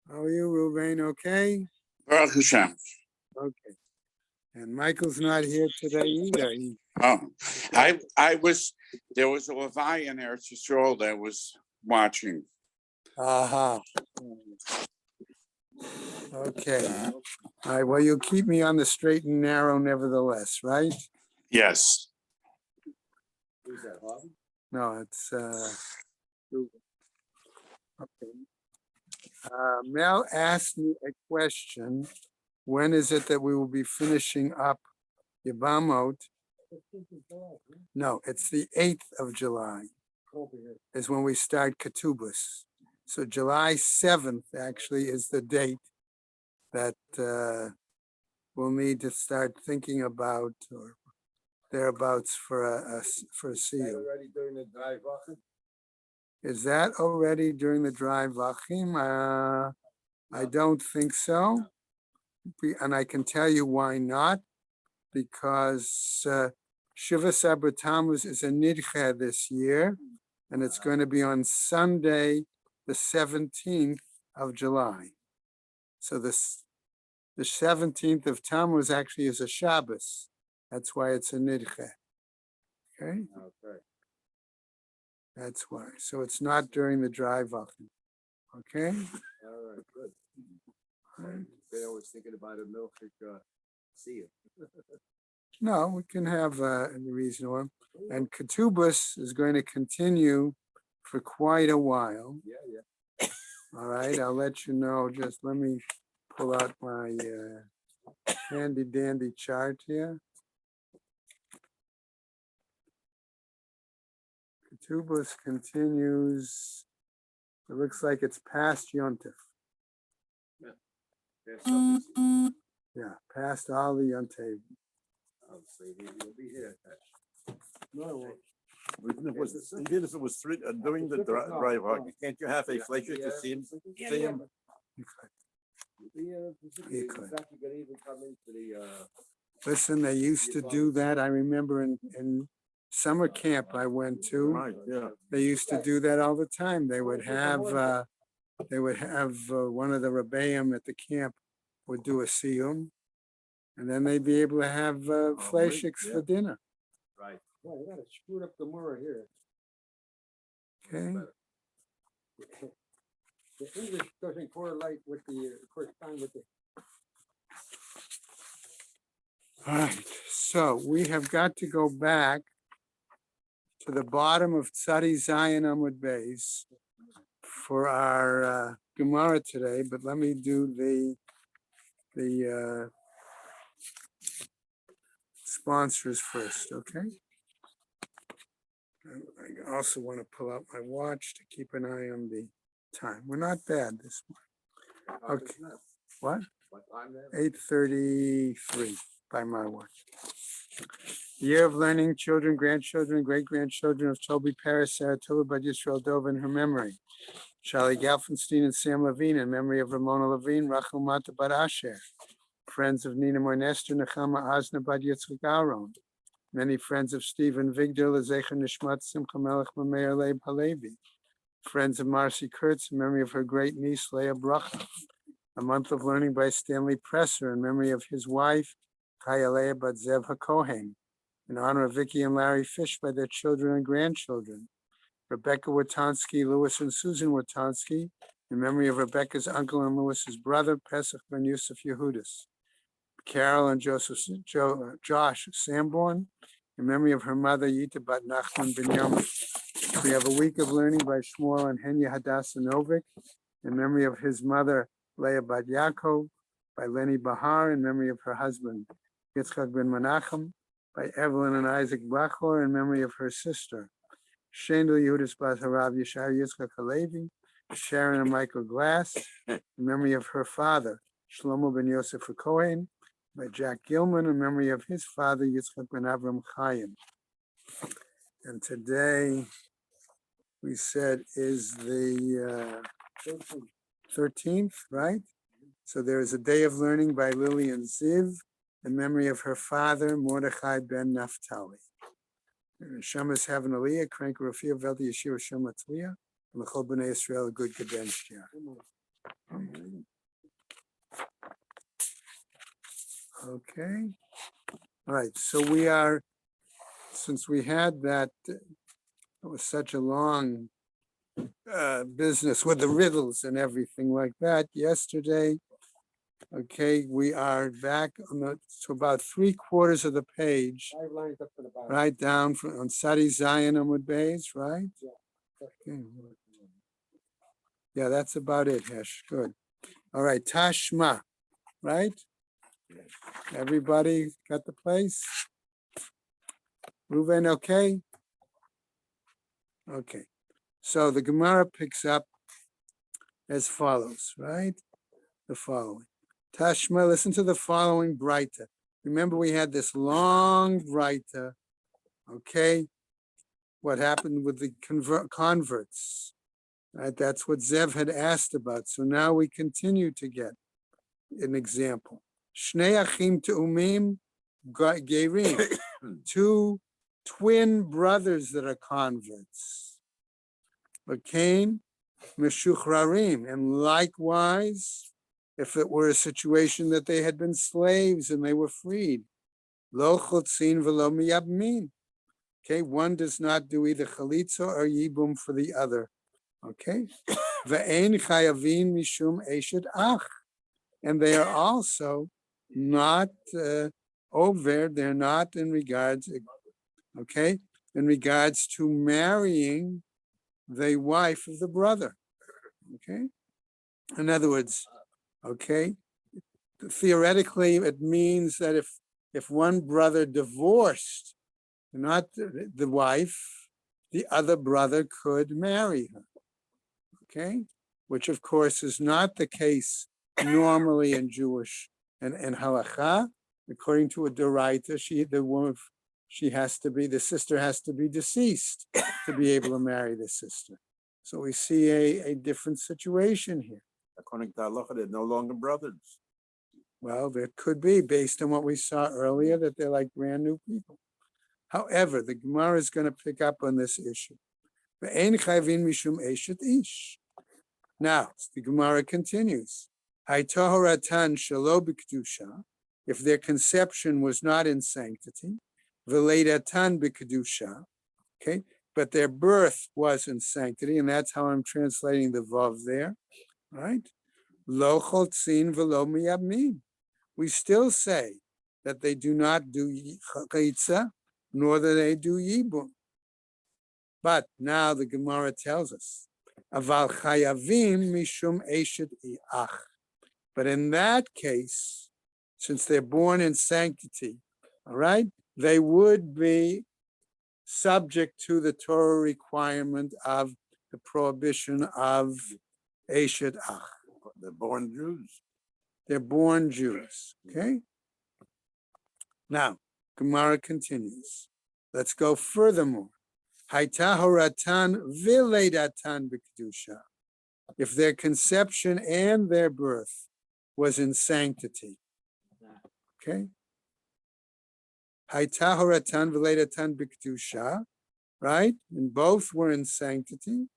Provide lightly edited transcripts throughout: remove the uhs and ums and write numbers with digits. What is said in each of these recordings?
How are you, Ruvain? Okay? Baruch Hashem. Okay. And Michael's not here today either. Oh, there was a Levi in Eretz Yisrael that was watching. Aha. Okay. All right. Well, you'll keep me on the straight and narrow nevertheless, right? Yes. Who's that, Bobby? No, it's okay. Mel asked me a question. When is it that we will be finishing up Yevamot? No, it's the 8th of July is when we start Ketubos. So July 7th actually is the date that we'll need to start thinking about or thereabouts for a siyum. Already during the drive walking? Is that already during the drive vachim? I don't think so. And I can tell you why not. Because Shiva Sabra Tammuz is a nidche this year, and it's going to be on Sunday, the 17th of July. So the 17th of Tammuz actually is a Shabbos. That's why it's a nidche. Okay? Okay. That's why. So it's not during the drive vachim. Okay? All right, good. All right. They always thinking about a milchik see you. No, we can have a reasonable. And Ketubos is going to continue for quite a while. Yeah. All right, I'll let you know. Just let me pull out my handy dandy chart here. Ketubos continues. It looks like it's past Yontif. There's something. Yeah, past all the Yontif. Obviously, he'll be here. No, Even if it was during the drive, can't you have a fleischer to see him? See him? you could. In fact, you could even come into the. Listen, they used to do that. I remember in summer camp I went to. Right, yeah. They used to do that all the time. They would have one of the rebbeim at the camp would do a siyum, and then they'd be able to have fleischiks for dinner. Right. Well, you got to screw up the mirror here. Okay. The English doesn't correlate with the correspond with the. All right. So we have got to go back to the bottom of Tzadi Zion Amud Beis for our Gemara today, but let me do the sponsors first, okay? I also want to pull out my watch to keep an eye on the time. We're not bad this morning. Okay. What? What time there? 8:33 by my watch. Year of learning, children, grandchildren, great-grandchildren of Toby Paris, Saratoga, Bad Yisrael Dov in her memory. Charlie Galfenstein and Sam Levine in memory of Ramona Levine, Rachel Mata Bad Asher. Friends of Nina Mornester, Nechama Asna Bad Yitzchak Aaron. Many friends of Stephen Vigdil, Lezecha Nishmat Simcha Melech Mameir Leib Halevi. Friends of Marcy Kurtz in memory of her great niece Leah Bracha. A month of learning by Stanley Presser in memory of his wife Chayalea Bat Zev HaKohen. In honor of Vicky and Larry Fish by their children and grandchildren. Rebecca Watansky, Louis and Susan Watansky, in memory of Rebecca's uncle and Louis's brother, Pesach ben Yusuf Yehudis. Carol and Josh Sanborn, in memory of her mother, Yita Bat Nachman ben Yomi. We have a week of learning by Shmuel and Henya Hadassah Novik, in memory of his mother, Leah Bat Yaakov, by Lenny Bahar, in memory of her husband, Yitzchak ben Menachem, by Evelyn and Isaac Bachor, in memory of her sister, Shendel Yehudis Bat Harav Yishar Yitzchak Halevi, Sharon and Michael Glass, in memory of her father, Shlomo ben Yosef Cohen, by Jack Gilman, in memory of his father, Yitzchak ben Avram Chaim. And today, we said, is the 13th, right? So there is a day of learning by Lillian Ziv, in memory of her father, Mordechai ben Naphtali. Shemas Heaven Aliyah, Krank Rafia, Veldi Yeshua Shema Tzliya, and L'chol B'nai Yisrael, a good Kadesh. Okay. All right. So we are, since we had that, it was such a long business with the riddles and everything like that yesterday. Okay, we are back on to about 3/4 of the page, 5 lines up to the bottom. right down from on Sadi Zion Amud Beis, right? Okay. Yeah, that's about it, Hesh. Good. All right, Tashma, right? Everybody got the place? Ruven, okay? Okay. So the Gemara picks up as follows, right? The following. Tashma, listen to the following Breita. Remember, we had this long Breita, okay? What happened with the converts, right? That's what Zev had asked about. So now we continue to get an example. Shnei achim te'umim gerim. Two twin brothers that are converts. Bakain meshuchrarim. And likewise, if it were a situation that they had been slaves and they were freed, lo chotzin v'lo miyabmin. Okay, one does not do either chalitza or yibum for the other. Okay, ve'ein chayavin mishum eshet ach, and they are also not over. They're not in regards, okay, in regards to marrying the wife of the brother. Okay, in other words, okay, theoretically, it means that if one brother divorced, not the wife, the other brother could marry her. Okay, which of course is not the case normally in Jewish and halacha. According to a doraita, the sister has to be deceased to be able to marry the sister. So we see a different situation here. According to halacha, they're no longer brothers. Well, there could be, based on what we saw earlier, that they're like brand new people. However, the Gemara is going to pick up on this issue. Now, the Gemara continues. If their conception was not in sanctity, okay, but their birth was in sanctity, and that's how I'm translating the vav there, right? Lo chotzin v'lo miyabmin. We still say that they do not do chalitza, nor that they do yibum. But now the Gemara tells us, aval chayavim mishum eshet ach. But in that case, since they're born in sanctity, all right, they would be subject to the Torah requirement of the prohibition of eshet ach. They're born Jews. They're born Jews, okay? Now, Gemara continues. Let's go furthermore. Hayta horatan v'leidatan b'kedusha. If their conception and their birth was in sanctity, okay? Hayta horatan v'leidatan b'kedusha, right? And both were in sanctity.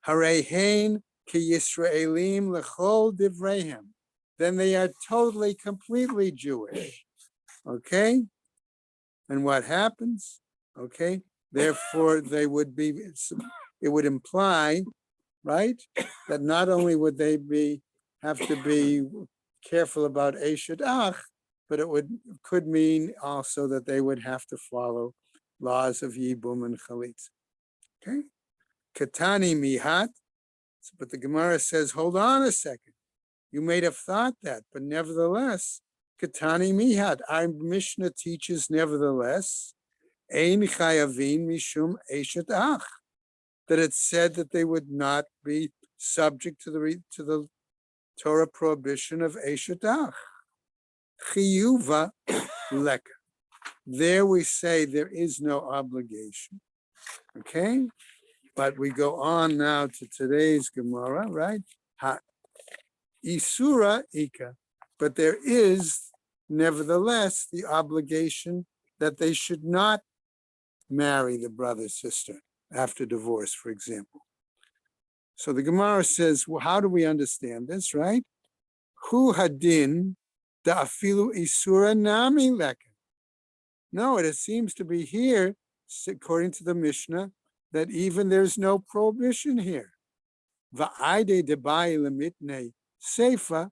Harehein ki Yisraelim lechol divrehem. Then they are totally, completely Jewish. Okay? And what happens? Okay? Therefore, they would be, it would imply, right, that not only would they have to be careful about eshet ach, but it could mean also that they would have to follow laws of yibum and chalitza. Okay? Katani mihat. But the Gemara says, hold on a second. You may have thought that, but nevertheless, Katani Mihad, our Mishnah teaches nevertheless, Ein Chayavin Mishum Eshet Ach, that it said that they would not be subject to the Torah prohibition of Eshet Ach. Chiyuva Leka. There we say there is no obligation. Okay? But we go on now to today's Gemara, right? Isura Ika, but there is nevertheless the obligation that they should not marry the brother sister after divorce, for example. So the Gemara says, well, how do we understand this, right? Hu hadin The afilu isura nami leka. No, it seems to be here, according to the Mishnah, that even there's no prohibition here. Va'ide debai lemitne seifa.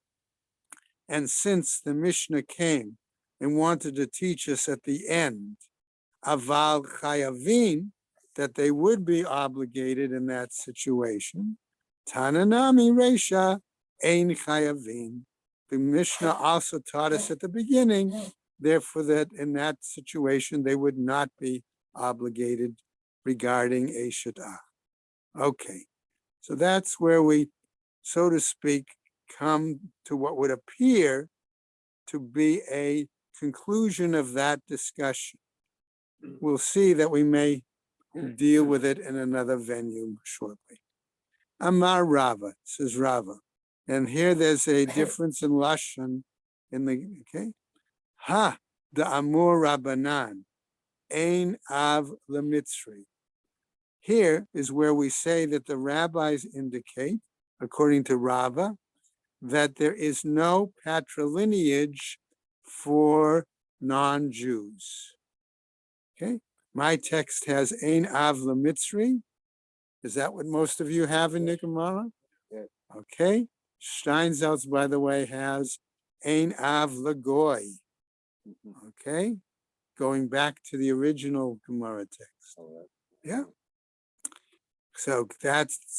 And since the Mishnah came and wanted to teach us at the end, aval chayavin, that they would be obligated in that situation, tananami resha ein chayavin. The Mishnah also taught us at the beginning, therefore, that in that situation they would not be obligated regarding a shid'ah. Okay, so that's where we, so to speak, come to what would appear to be a conclusion of that discussion. We'll see that we may deal with it in another venue shortly. Amar Rava, says Rava. And here there's a difference in Lashon in the, okay? Ha, the Amur Rabbanan, Ein Av Lemitzri. Here is where we say that the rabbis indicate, according to Rava, that there is no patrilineage for non-Jews. Okay, my text has Ein Av Lemitzri. Is that what most of you have in the Gemara? Okay, Steinsaltz, by the way, has Ein Av Lagoy. Okay, going back to the original Gemara text. Yeah. So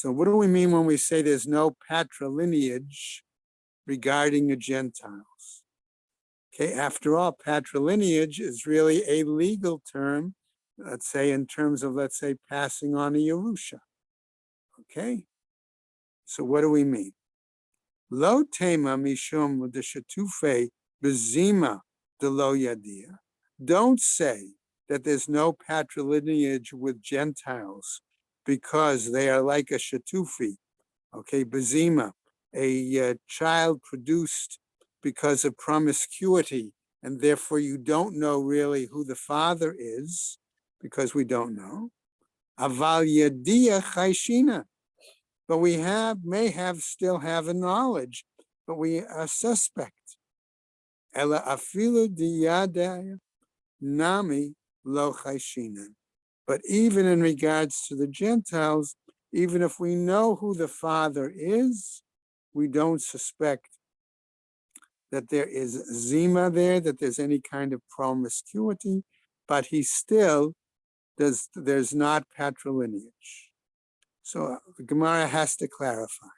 what do we mean when we say there's no patrilineage regarding the Gentiles? Okay, after all, patrilineage is really a legal term, let's say in terms of, let's say, passing on a Yerusha. Okay, so what do we mean? Lo tema mishum d'shetufe bezima de lo yadia. Don't say that there's no patrilineage with Gentiles because they are like a shatufi, okay, bezima, a child produced because of promiscuity, and therefore you don't know really who the father is, because we don't know. Aval yadia chayshina, but we still have a knowledge, but we are suspect. Ela afilu diyadaya nami lo chayshina. But even in regards to the Gentiles, even if we know who the father is, we don't suspect that there is zima there, that there's any kind of promiscuity, but he still there's not patrilineage. So the Gemara has to clarify.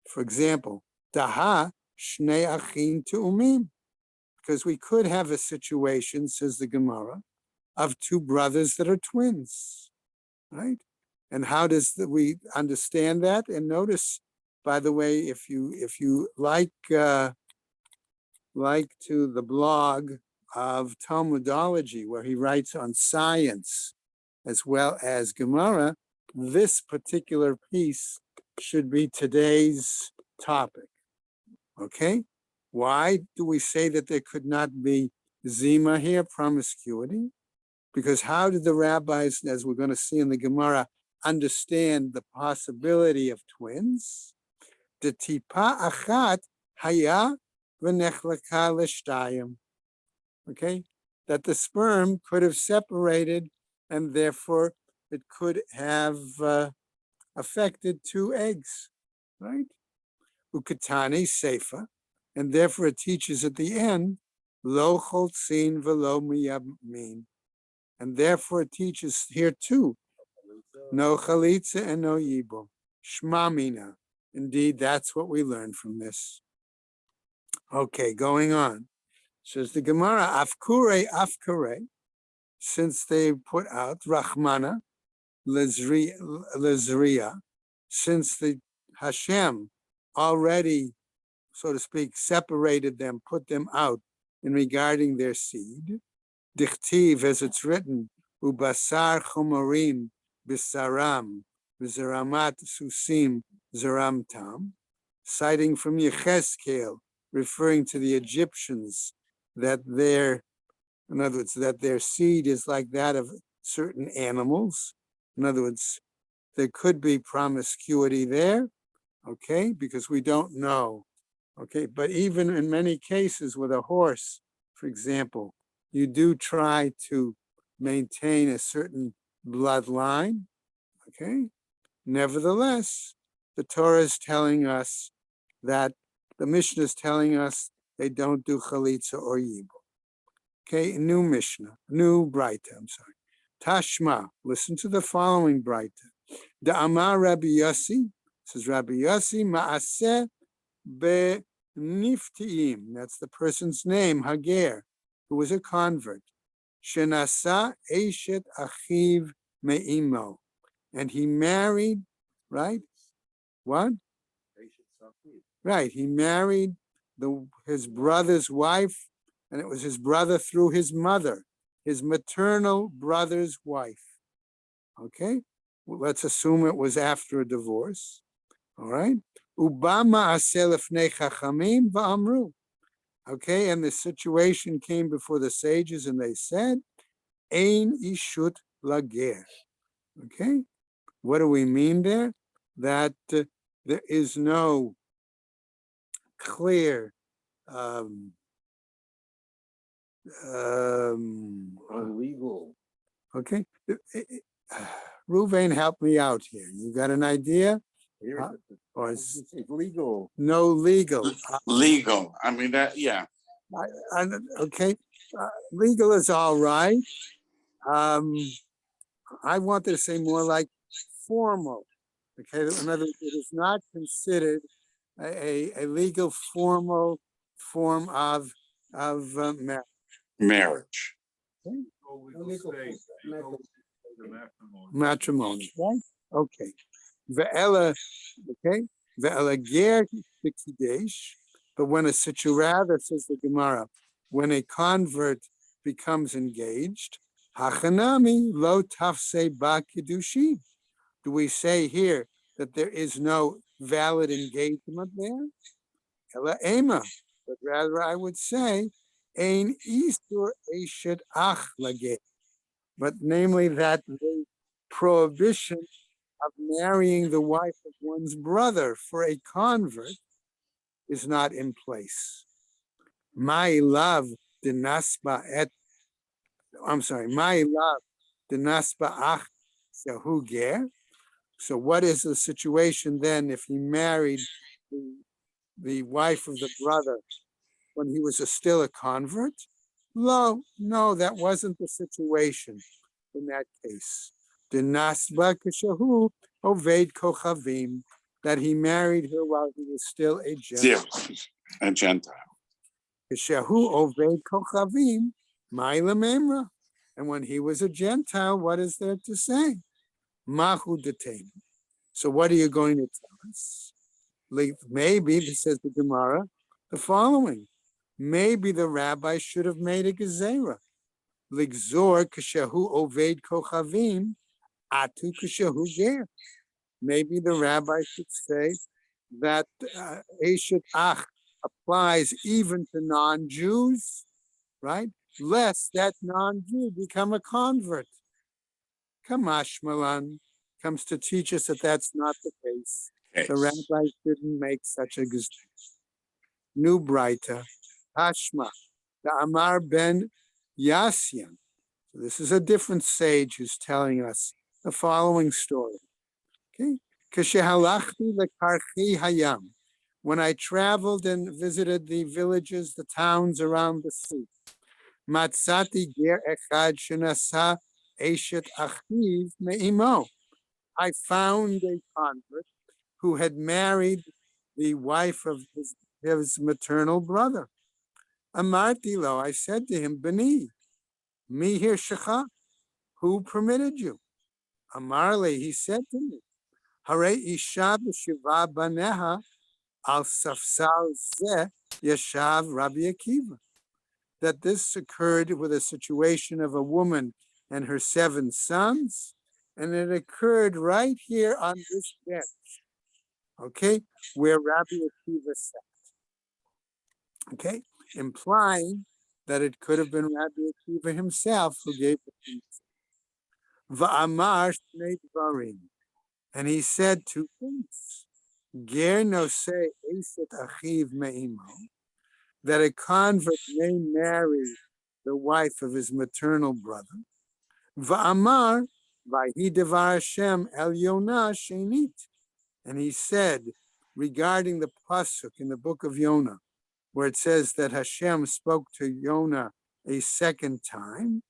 For example, daha shnei achin tu'umim, because we could have a situation, says the Gemara, of two brothers that are twins, right? And how we understand that? And notice, by the way, if you like to the blog of Talmudology, where he writes on science as well as Gemara, this particular piece should be today's topic. Okay? Why do we say that there could not be zima here, promiscuity? Because how did the rabbis, as we're going to see in the Gemara, understand the possibility of twins? The tipa achat haya v'nechlaka l'shtayim. Okay, that the sperm could have separated, and therefore it could have affected two eggs, right? Ukatani seifa, and therefore it teaches at the end lo choltzin v'lo miyamin. And therefore it teaches here too, no chalitza and no yibum. Shma mina. Indeed, that's what we learn from this. Okay, going on. Says the Gemara, afkure, since they put out Rahmana, Lezriya, since the Hashem already, so to speak, separated them, put them out in regarding their seed, Dichtiv, as it's written, Ubasar chomorim bisaram, v'zeramat susim zeram tam, citing from Yechezkel, referring to the Egyptians, that in other words, that their seed is like that of certain animals. In other words, there could be promiscuity there, okay, because we don't know Okay, but even in many cases with a horse, for example, you do try to maintain a certain bloodline. Okay, nevertheless, the Torah is telling us that the Mishnah is telling us they don't do chalitza or yibum. Okay, new Mishnah, new Braita, I'm sorry. Tashma, listen to the following Braita. The Amar Rabbi Yossi, says Rabbi Yossi, Ma'aseh be-niftiim, that's the person's name, Hager, who was a convert. Shenasa Eshet Achiv Me'imo, and he married, right? What? Right, he married his brother's wife, and it was his brother through his mother, his maternal brother's wife. Okay, well, let's assume it was after a divorce. All right. Ubama aselefnei chachamim va'amru. Okay, and the situation came before the sages, and they said, "Ein ishut lager." Okay, what do we mean there? That there is no clear Illegal. okay. Ruvain, help me out here. You got an idea? Or It's legal. no legal? Legal. I mean, that, yeah. Okay, legal is all right. I wanted to say more like formal. Okay, in other words, it is not considered a legal formal form of marriage. Marriage. Okay? Legal Matrimony, right? Okay. Ve'ela, okay, ve'ela ger b'kidesh. But when a rather, says the Gemara, when a convert becomes engaged, hachanami lo tafse ba kiddushin. Do we say here that there is no valid engagement there? Ela ema, but rather I would say, ein isur eshet ach lage. But namely that the prohibition of marrying the wife of one's brother for a convert is not in place. My love dinasba et, I'm sorry, my love dinasba ach shahu ger. So what is the situation then if he married the wife of the brother when he was still a convert? No, that wasn't the situation in that case. Dinasba kashahu oved kochavim, that he married her while he was still a Gentile. A Gentile. Kashahu oved kochavim, ma'ila memra. And when he was a Gentile, what is there to say? Mahu detain. So what are you going to tell us? Maybe, says the Gemara, the following. Maybe the rabbi should have made a gezerah. Ligzor kashahu oved kochavim, atu kashahu ger. Maybe the rabbi should say that Eshet Ach applies even to non-Jews, right? Lest that non-Jew become a convert. Kamash Malan comes to teach us that that's not the case. The rabbi didn't make such a gezerah. New Braita, Hashma, the Amar ben Yasyan. So this is a different sage who's telling us the following story. Okay, Kashehalachti lekarchi hayam. When I traveled and visited the villages, the towns around the sea, Matzati ger echad shenasa eshet achiv me'imo. I found a convert who had married the wife of his maternal brother. Amarti lo, I said to him, Bani, mi hirshecha, who permitted you? Amarle, he said to me, Hare isha b'shiva baneha al safsal zeh yashav Rabbi Akiva. That this occurred with a situation of a woman and her 7 sons, and it occurred right here on this bench, okay, where Rabbi Akiva sat. Okay, implying that it could have been Rabbi Akiva himself who gave the Va'amar shnei dvarim. And he said 2 things. Ger no se eset achiv me'imo, that a convert may marry the wife of his maternal brother. Va'amar, vayhi devar Hashem el Yonah shenit. And he said, regarding the pasuk in the book of Yonah, where it says that Hashem spoke to Yonah a second time,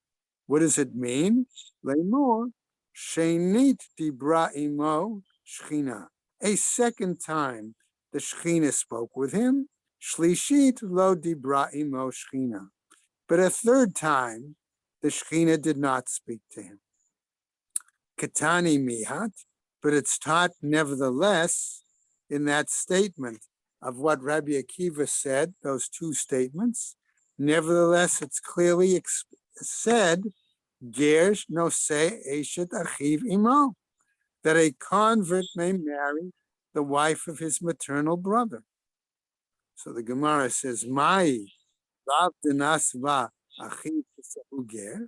what does it mean? Lemor, shenit dibra imo shchina. A second time, the Shechina spoke with him. Shlishit lo dibra imo shchina. But a third time, the Shechina did not speak to him. Katani mihat, but it's taught nevertheless in that statement of what Rabbi Akiva said, those two statements. Nevertheless, it's clearly said, Gersh no se eshet achiv imo, that a convert may marry the wife of his maternal brother. So the Gemara says, Mai rav denasva achiv ger.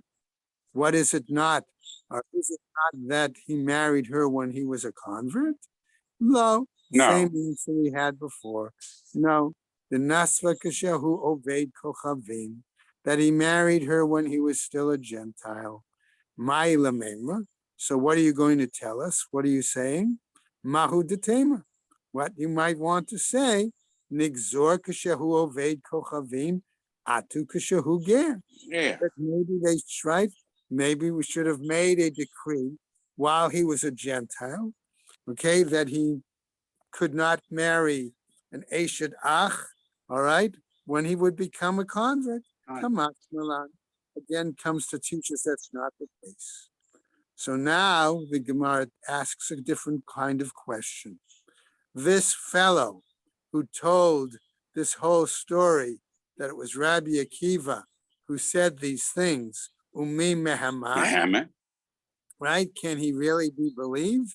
What is it not? Or is it not that he married her when he was a convert? No. No. Same answer we had before. No. The nasva kashahu oved kochavim, that he married her when he was still a Gentile. Mai lamema. So what are you going to tell us? What are you saying? Mahu detema. What you might want to say, nigzor kashahu oved kochavim, atu kashahu ger. Yeah. But maybe they tried. Maybe we should have made a decree while he was a Gentile, okay, that he could not marry an Eshet Ach, all right, when he would become a convert. Come on, Milan. Again, comes to teach us that's not the case. So now the Gemara asks a different kind of question. This fellow who told this whole story, that it was Rabbi Akiva who said these things, Umi Mehamad, Muhammad. right? Can he really be believed?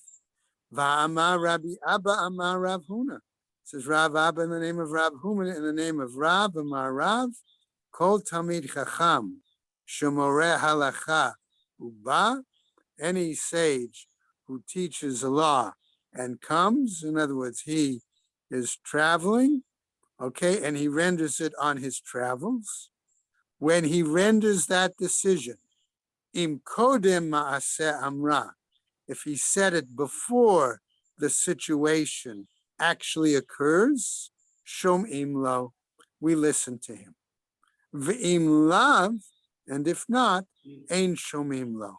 Va'amar Rabbi Abba Amar Rav Huna. It says Rav Abba in the name of Rav Huna, in the name of Rav Amar Rav, Kol Tamid Chacham, Shomoreh Halacha Uba, any sage who teaches the law and comes, in other words, he is traveling, okay, and he renders it on his travels. When he renders that decision, im kodem ma'aseh amra, if he said it before the situation actually occurs, shom imlo, we listen to him. V'im lav, and if not, ein shom imlo,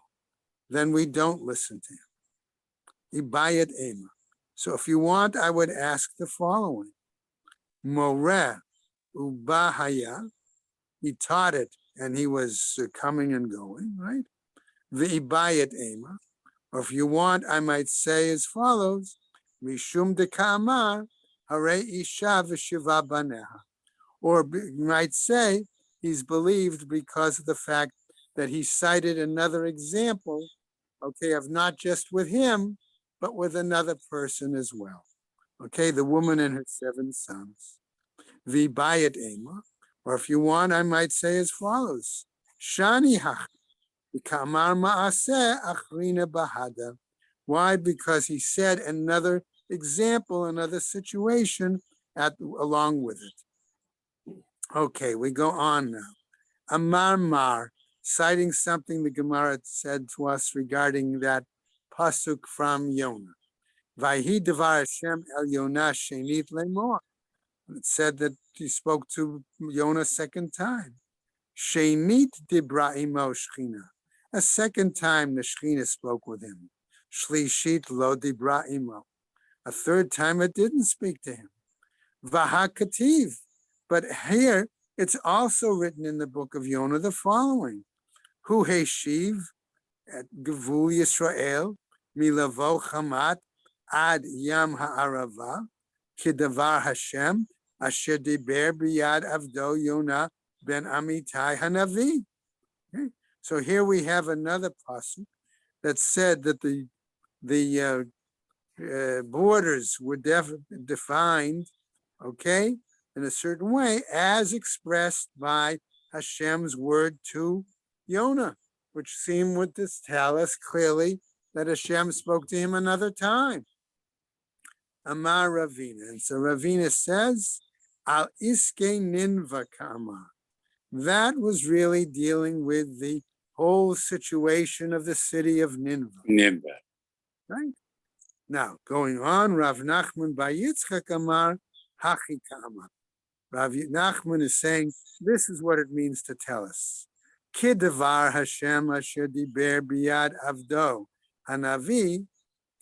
then we don't listen to him. Ibayat ema. So if you want, I would ask the following. Moreh ubahaya, he taught it and he was coming and going, right? V'ibayat ema. Or if you want, I might say as follows, Mishum de Kamar, Hare Isha v'shiva baneha. Or you might say, he's believed because of the fact that he cited another example, okay, of not just with him, but with another person as well. Okay, the woman and her 7 sons. V'ibayat ema. Or if you want, I might say as follows, Shani hach. Why? Because he said another example, another situation along with it. Okay, we go on now. Amar Mar, citing something the Gemara said to us regarding that pasuk from Yonah. Vayhi devar Hashem el Yonah shenit lemor. It said that he spoke to Yonah second time. Shenit dibra imo shchina. A second time the Shechina spoke with him. Shlishit lo dibra imo. A third time it didn't speak to him. Vahakativ. But here it's also written in the book of Yonah the following. Hu heshiv at Gevul Yisrael milavo chamat ad yam ha'arava kidavar Hashem asher diber biyad avdo Yonah ben Amitai hanavi. Okay. So here we have another pasuk that said that the borders were defined, okay, in a certain way, as expressed by Hashem's word to Yonah, which seemed to tell us clearly that Hashem spoke to him another time. Amar Ravina. And so Ravina says, Al Iske Ninva Kama. That was really dealing with the whole situation of the city of Nineveh. Nineveh. Right? Now, going on, Rav Nachman Bar Yitzchak Amar Hachi Kama. Rav Nachman is saying, this is what it means to tell us. Kidavar Hashem asher diber biyad avdo hanavi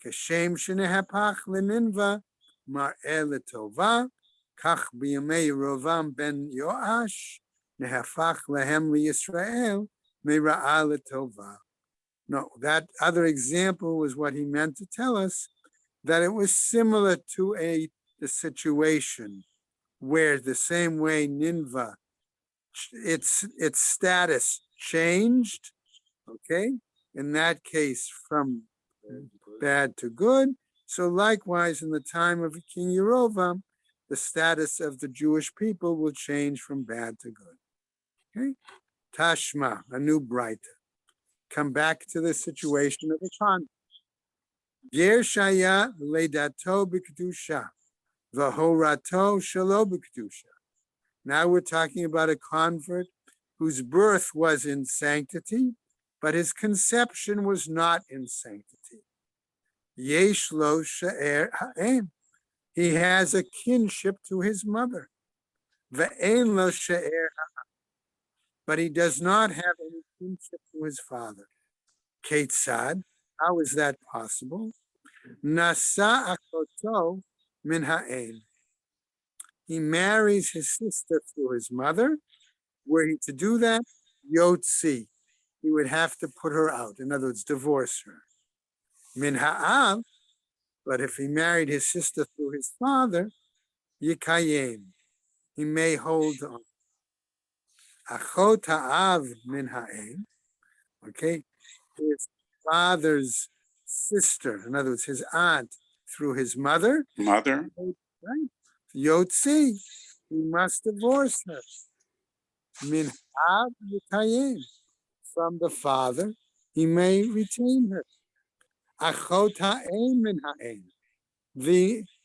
kashem shenehapach leninva mar'eh letova kach biyamei Rovam ben Yoash nehapach lehem liyisrael meira'ah letova. No, that other example was what he meant to tell us, that it was similar to the situation where the same way Nineveh, its status changed, okay? In that case, from bad to good. So likewise, in the time of King Yerovam, the status of the Jewish people will change from bad to good. Okay? Tashma, a new brighter. Come back to the situation of the convert. Ger shaya ledato b'kedusha, v'horato shelo b'kedusha. Now we're talking about a convert whose birth was in sanctity, but his conception was not in sanctity. Yesh lo she'er ha'em. He has a kinship to his mother. Ve'en lo she'er ha'em. But he does not have any kinship to his father. Ketzad, how is that possible? Nasa akoto min ha'em. He marries his sister through his mother. Were he to do that, yotzi, he would have to put her out. In other words, divorce her. Min ha'av, but if he married his sister through his father, yikayem, he may hold on. Achot ha'av min ha'em, okay, his father's sister, in other words, his aunt through his mother, Mother? right? Yotzi, he must divorce her. Min ha'av yikayem, from the father, he may retain her. Achot ha'em min ha'em,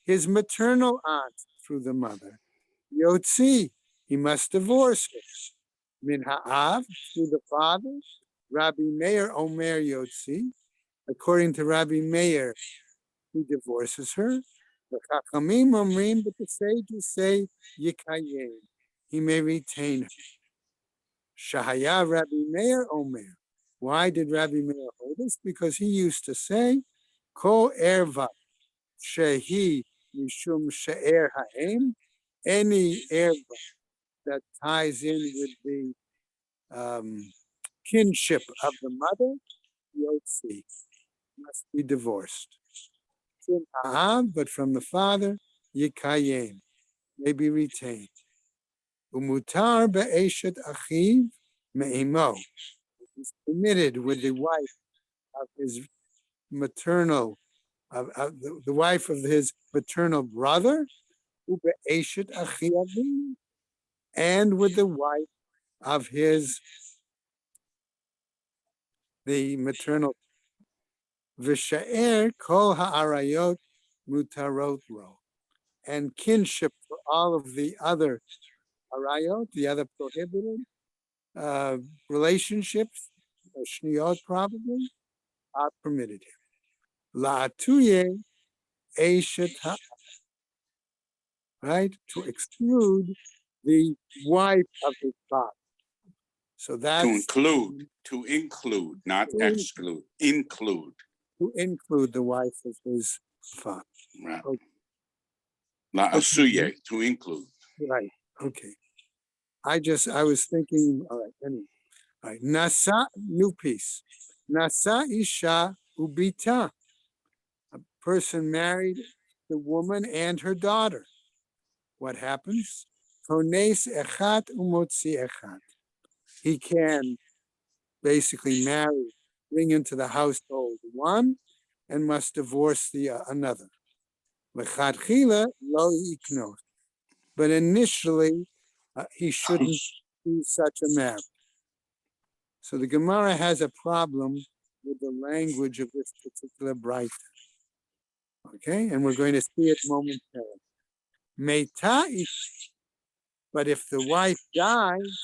his maternal aunt through the mother. Yotzi, he must divorce her. Min ha'av, through the father. Rabbi Meir Omer Yotzi. According to Rabbi Meir, he divorces her. The Chachamim Omrim, but the sages say Yikayem, he may retain her. Shahaya Rabbi Meir Omer. Why did Rabbi Meir hold this? Because he used to say, Ko erva shehi mishum she'er ha'em, any erva that ties in with the kinship of the mother, yotzi, must be divorced. But from the father, yikayem, may be retained. Umutar be'eshet achiv me'imo. He's permitted with the wife of his maternal, the wife of his maternal brother, ube'eshet achiavim, and with the wife of the maternal. V'sha'er kol ha'arayot mutarot ro, and kinship for all of the other arayot, the other prohibited relationships, shniyot probably, are permitted here. La'atuye eshet ha, right, to exclude the wife of his father. So that's To include, not exclude, include. To include the wife of his father. Right. Okay. La'asuye, to include. Right. Okay. I was thinking, all right, anyway. All right. Nasa, new piece. Nasa isha ubita. A person married the woman and her daughter. What happens? Kones echat umotzi echat. He can basically marry, bring into the household one, and must divorce the another. Lechatchila lo yiknos. But initially, he shouldn't do such a marriage. So the Gemara has a problem with the language of this particular bright. Okay, and we're going to see it momentarily. Meita ish, but if the wife dies,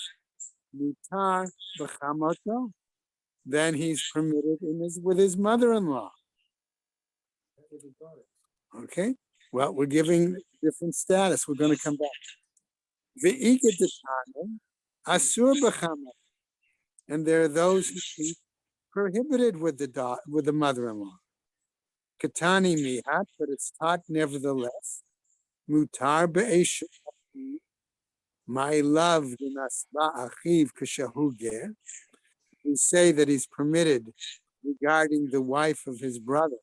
mutar b'chamoto, then he's permitted with his mother-in-law. Okay, well, we're giving different status. We're going to come back. Ve'iketitane, asur b'chamoto, and there are those who teach prohibited with the mother-in-law. Katani mihat, but it's taught nevertheless. Mutar be'eshet, my love v'nasba achiv kashahu ger. We say that he's permitted regarding the wife of his brother.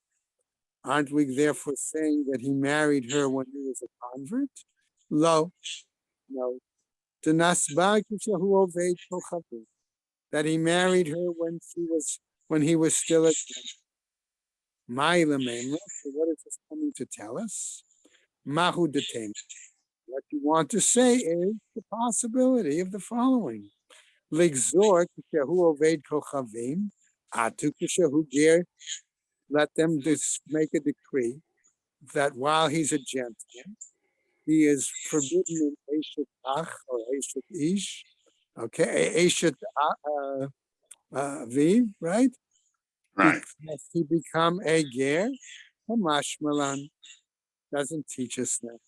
Aren't we therefore saying that he married her when he was a convert? Lo, no. V'nasba kashahu oved kochavu, that he married her when he was still a Ma'ila. So what is this coming to tell us? Mahu detem. What you want to say is the possibility of the following. Ligzor kishahu oved kochavim, atu kishahu ger. Let them make a decree that while he's a gentleman, he is forbidden in Eshet Ach or Eshet Ish. Okay, Eshet Viv, right? Right. Because he become a ger, Hamashmalan doesn't teach us that.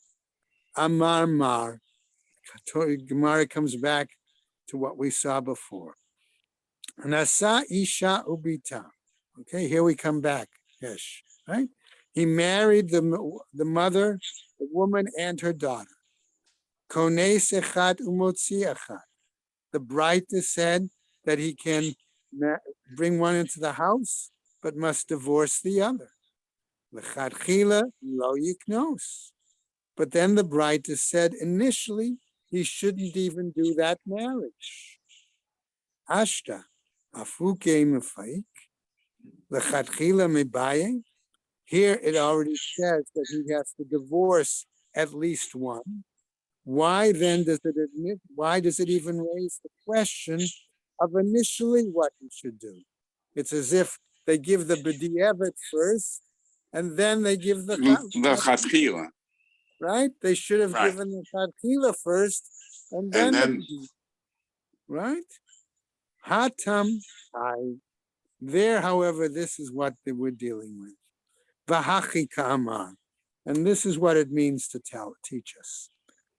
Amar Mar. Gemara comes back to what we saw before. Nasa Isha Ubita. Okay, here we come back. Yes, right? He married the mother, the woman, and her daughter. Kones echad umotzi echad. The Breita said that he can bring one into the house, but must divorce the other. L'chadchila lo yiknos. But then the Breita said initially he shouldn't even do that marriage. Ashta, afuke mefaik, l'chadchila mebaye. Here it already says that he has to divorce at least one. Why then does it admit? Why does it even raise the question of initially what he should do? It's as if they give the b'di'evet first, and then they give the Chatchila. right. They should have Right. given the chatchila first, and And then then right. Hatam I. There, however, this is what they were dealing with. Vahachi ka'amar, and this is what it means to teach us.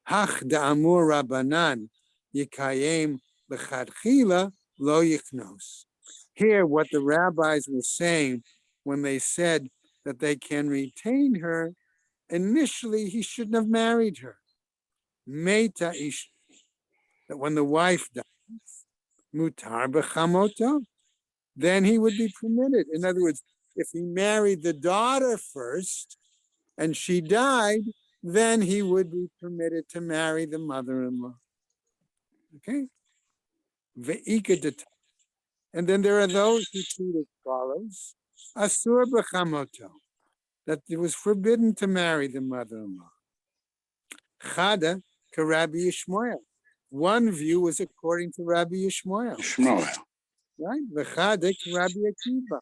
Hach da'amur Rabbanan yikayem l'chadchila lo yiknos. Here, what the rabbis were saying when they said that they can retain her, initially he shouldn't have married her. Meita ish, that when the wife dies, mutar b'chamoto, then he would be permitted. In other words, if he married the daughter first and she died, then he would be permitted to marry the mother-in-law. Okay? And then there are those who treat as follows. Asur b'chamoto, that it was forbidden to marry the mother-in-law. Chada ka Rabbi Yishmael. One view is according to Rabbi Yishmael. Shmuel. Right? V'chada ka Rabbi Akiva.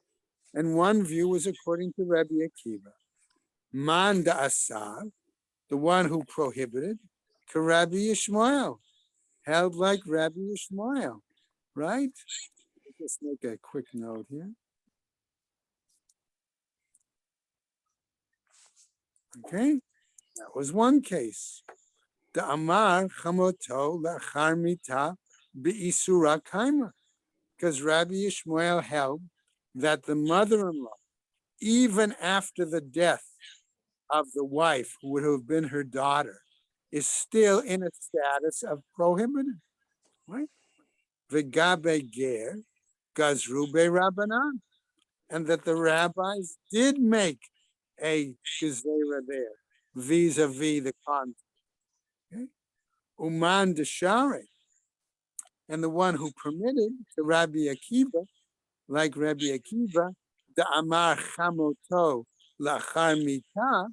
And one view is according to Rabbi Akiva. Man da'asar, the one who prohibited, ka Rabbi Yishmael, held like Rabbi Yishmael, right? Let's just make a quick note here. Okay, that was one case. The Amar chamoto lachar mita be'isura kaima, because Rabbi Yishmael held that the mother-in-law, even after the death of the wife who would have been her daughter, is still in a status of prohibited, right? V'gabe ger gazru rabbanan, and that the rabbis did make a gezerah there vis-a-vis the context. Okay? Uman deshare, and the one who permitted the Rabbi Akiva, like Rabbi Akiva, the Amar chamoto lachar mita,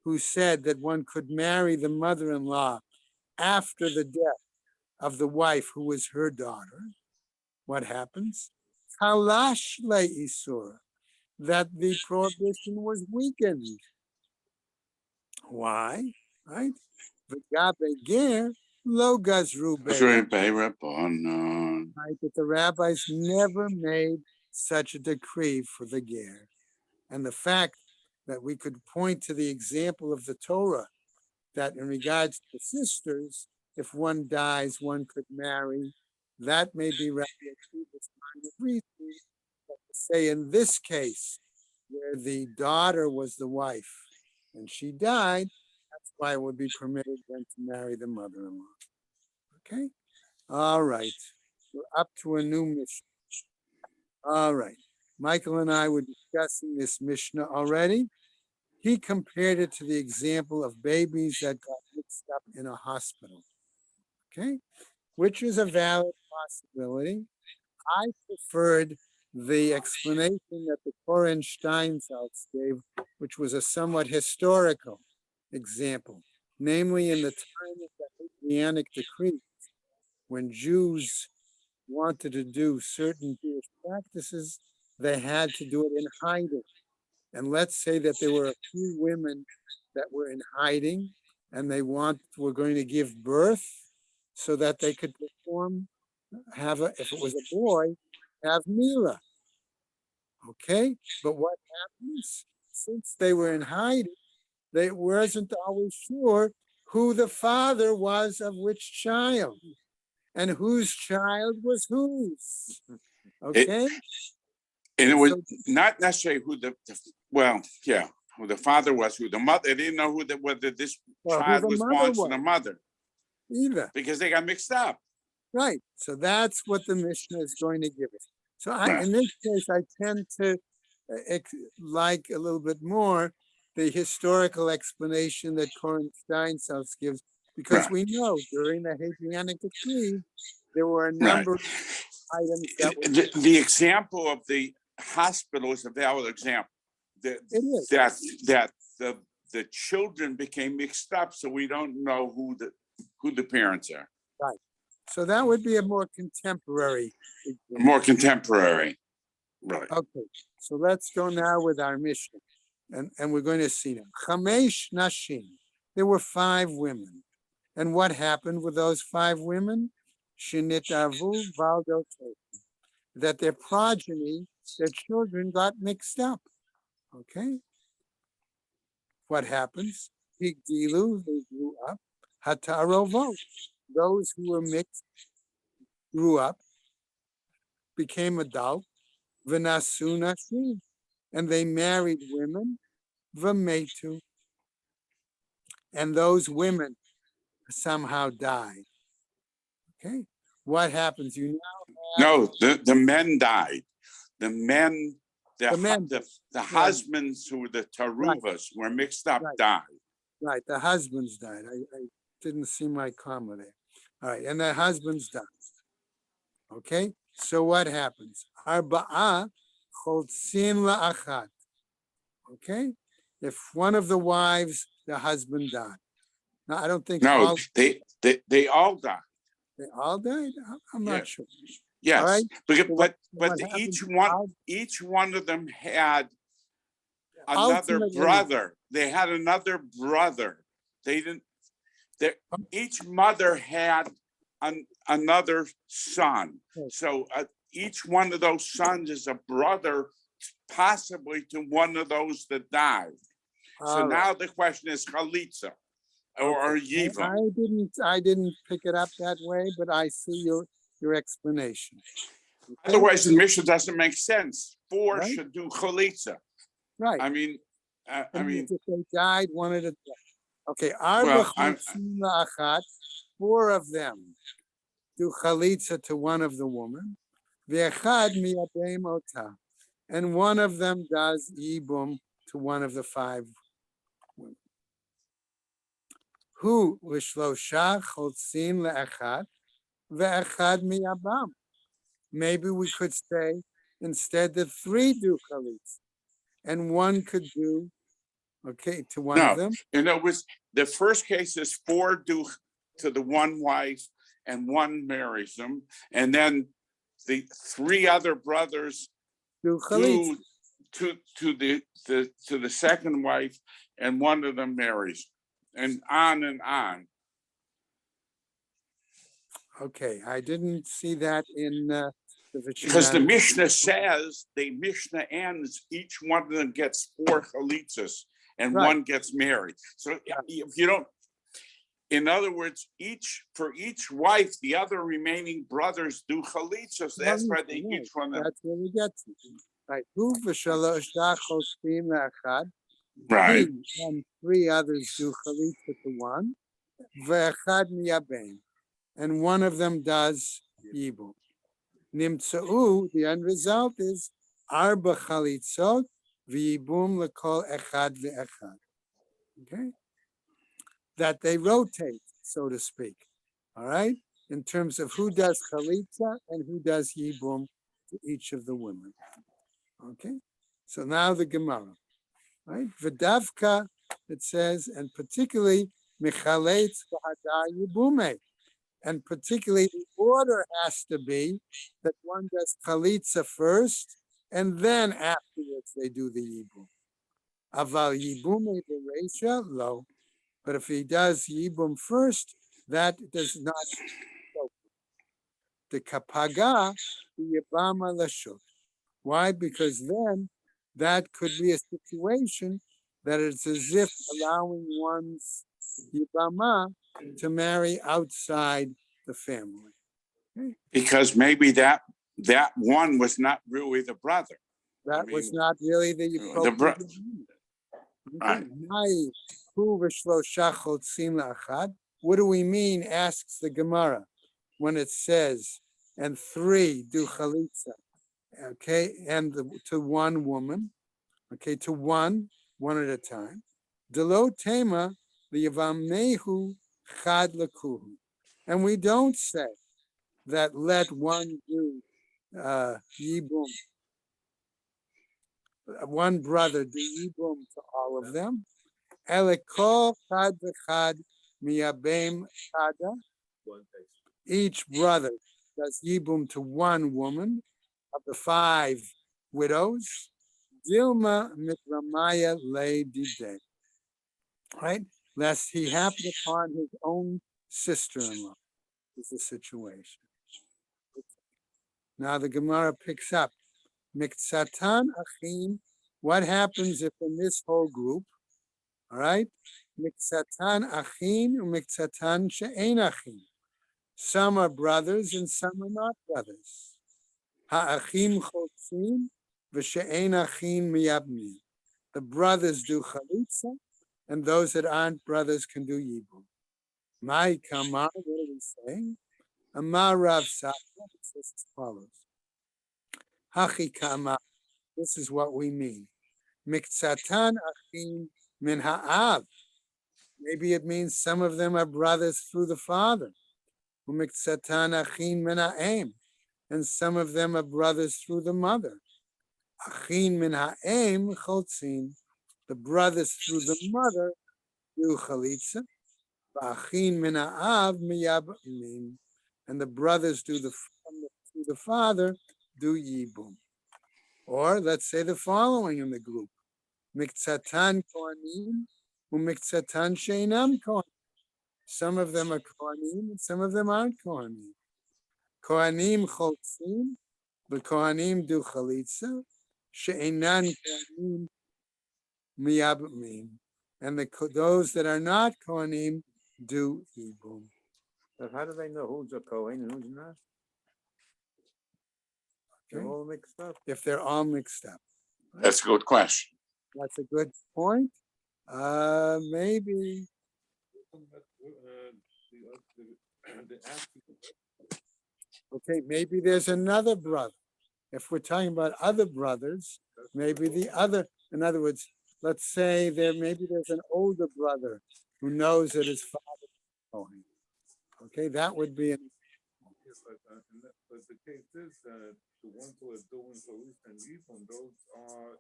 who said that one could marry the mother-in-law after the death of the wife who was her daughter. What happens? Halash le'isura. that the prohibition was weakened. Why? Right? V'gabe ger lo gazru be'rab. Right? That the rabbis never made such a decree for the ger. And the fact that we could point to the example of the Torah that in regards to sisters, if one dies, one could marry, that may be Rabbi Akiva's line of reasoning. But to say in this case, where the daughter was the wife and she died, that's why it would be permitted then to marry the mother-in-law. Okay? All right. We're up to a new mission. All right. Michael and I were discussing this Mishnah already. He compared it to the example of babies that got mixed up in a hospital. Okay? Which is a valid possibility. I preferred the explanation that the Koren Steinsaltz gave, which was a somewhat historical example. Namely, in the time of the Hadrianic decree, when Jews wanted to do certain Jewish practices, they had to do it in hiding. And let's say that there were a few women that were in hiding and were going to give birth so that they could perform, if it was a boy, have Mila. Okay? But what happens? Since they were in hiding, they wasn't always sure who the father was of which child and whose child was whose. Okay? And it was not necessarily who who the father was, who the mother. They didn't know whether this child was born to the mother either, because they got mixed up. Right. So that's what the Mishnah is going to give us. So in this case, I tend to like a little bit more the historical explanation that Koren Steinsaltz gives, because we know during the Hadrianic decree, there were a number of items that the example of the hospital is a valid example. That the children became mixed up, so we don't know who the parents are. Right. So that would be a more contemporary example. More contemporary. Right. Okay. So let's go now with our Mishnah. And we're going to see them. Chamesh Nashim. There were 5 women. And what happened with those 5 women? Shinitavu Valdote. That their progeny, their children got mixed up. Okay? What happens? Higdilu, they grew up. Hatarovo. Those who were mixed grew up, became adult. V'nasu nashim. And they married women. V'metu. And those women somehow died. Okay? What happens? You now have... the men died. The men, the husbands who were the taruvas were mixed up, died. Right, the husbands died. I didn't see my comma there. All right, and the husbands died. Okay, so what happens? Arba'a choltzin la'achat. Okay, if one of the wives, the husband died. Now, I don't think they all died. They all died? I'm not sure. Yes, right? but each one of them had another brother. They had another brother. Each mother had another son. So each one of those sons is a brother, possibly to one of those that died. So now the question is chalitza or yiva. I didn't pick it up that way, but I see your explanation. Okay? Otherwise, the Mishnah doesn't make sense. 4 should do chalitza. Right. I mean, if they died, one at a time. Okay. 4 of them do chalitza to one of the women. And one of them does yibum to one of the 5 women. Who lishlosha chotzin le'echad ve'echad miyabam. Maybe we could say instead that 3 do chalitza, and 1 could do to one of them. And it was the first case is 4 do to the one wife, and 1 marries them, and then the 3 other brothers do to the second wife, and one of them marries, and on and on. Okay, I didn't see that in the Because the Vishnana. Mishnah says, the Mishnah ends, each one of them gets 4 chalitzas and Right. one gets married. So if you don't, in other words, for each wife, the other remaining brothers do chalitzas. That's why they Right. each one of them. That's where we get to. Right. Hu v'shalosh dachotim le'achad. Right. He and 3 others do chalitza to one. Ve'echad miyabein. And one of them does yibum. Nimtza'u, the end result is arba chalitzot v'yibum lekol echad ve'echad. Okay? That they rotate, so to speak. All right? In terms of who does chalitza and who does yibum to each of the women. Okay? So now the Gemara. Right? V'davka, it says, and particularly michaletz v'hadar yibume. And particularly the order has to be that one does chalitza first, and then afterwards they do the yibum. Aval yibume bereisha lo. But if he does yibum first, that does not go. The kapaga, the yibama lashut. Why? Because then that could be a situation that it's as if allowing one's yibama to marry outside the family. Okay? Because maybe that one was not really the brother. That was not really the The bro- appropriate. Right. What do we mean? Asks the Gemara when it says, and 3 do chalitza. Okay, and to one woman. Okay, to one at a time. Delo tema the yavamehu chad lakuhu. And we don't say that let one do yibum, one brother do yibum to all of them. Elekol chad v'chad miyabem chada. Each brother does yibum to one woman of the 5 widows. Dilma mitramaya le dide. Right? Lest he happen upon his own sister-in-law is the situation. Now the Gemara picks up. Miktsatan achim. What happens if in this whole group, all right? Miktsatan achim, miktsatan she'ein achim. Some are brothers and some are not brothers. Ha'achim chotzim v'she'ein achim miyabni. The brothers do chalitza, and those that aren't brothers can do yibum. My kamar, what are we saying? Amar Rav Safra, it says as follows. Hachi kamar, this is what we mean. Miktsatan achim min ha'av. Maybe it means some of them are brothers through the father. Miktsatan achim min ha'em. And some of them are brothers through the mother. Achin min ha'em chotzin. The brothers through the mother do chalitza. Achin min ha'av miyabim. And the brothers through the father do yibum. Or let's say the following in the group. Miktsatan kohanim u'miktsatan sheinam kohanim. Some of them are kohanim and some of them aren't kohanim. Kohanim chotzim, the kohanim do chalitza. She'enan kohanim miyabim. And those that are not kohanim do yibum. But how do they know who's a Kohen and who's not? They're all mixed up. If they're all mixed up. That's a good question. That's a good point. Maybe. Okay, maybe there's another brother. If we're talking about other brothers, maybe the other, in other words, let's say maybe there's an older brother who knows that his father is Kohen. Okay, that would be an. But the case is that the ones who are doing police and Yibum, those are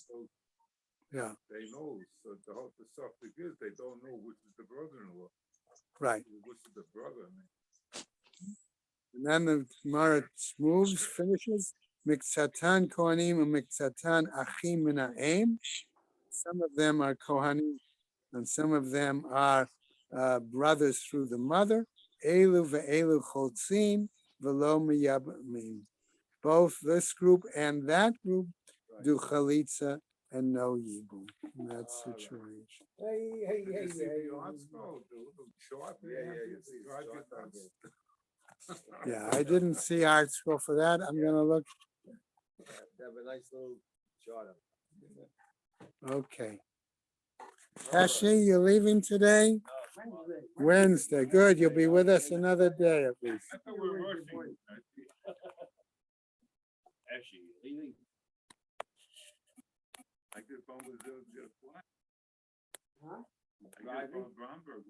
those, Yeah. they know. So the whole the suffix is they don't know which is the brother-in-law. Right. Which is the brother. And then the Gemara moves, finishes. Miksatan Kohanim and Miksatan Achim Minaim. Some of them are Kohanim and some of them are brothers through the mother. Elu ve'elu chotzin velo miyabamim. Both this group and that group do chalitza and no yibum in that situation. Hey, Did you see the article, the little chart they have here? They drive you nuts. Yeah, I didn't see article for that. I'm gonna look. They have a nice little chart. Okay. Tashi, you leaving today? Wednesday. Good. You'll be with us another day at least. I thought we were rushing. Actually, leaving. I could phone with Bill to get a flight. Huh? I could phone Bromberg with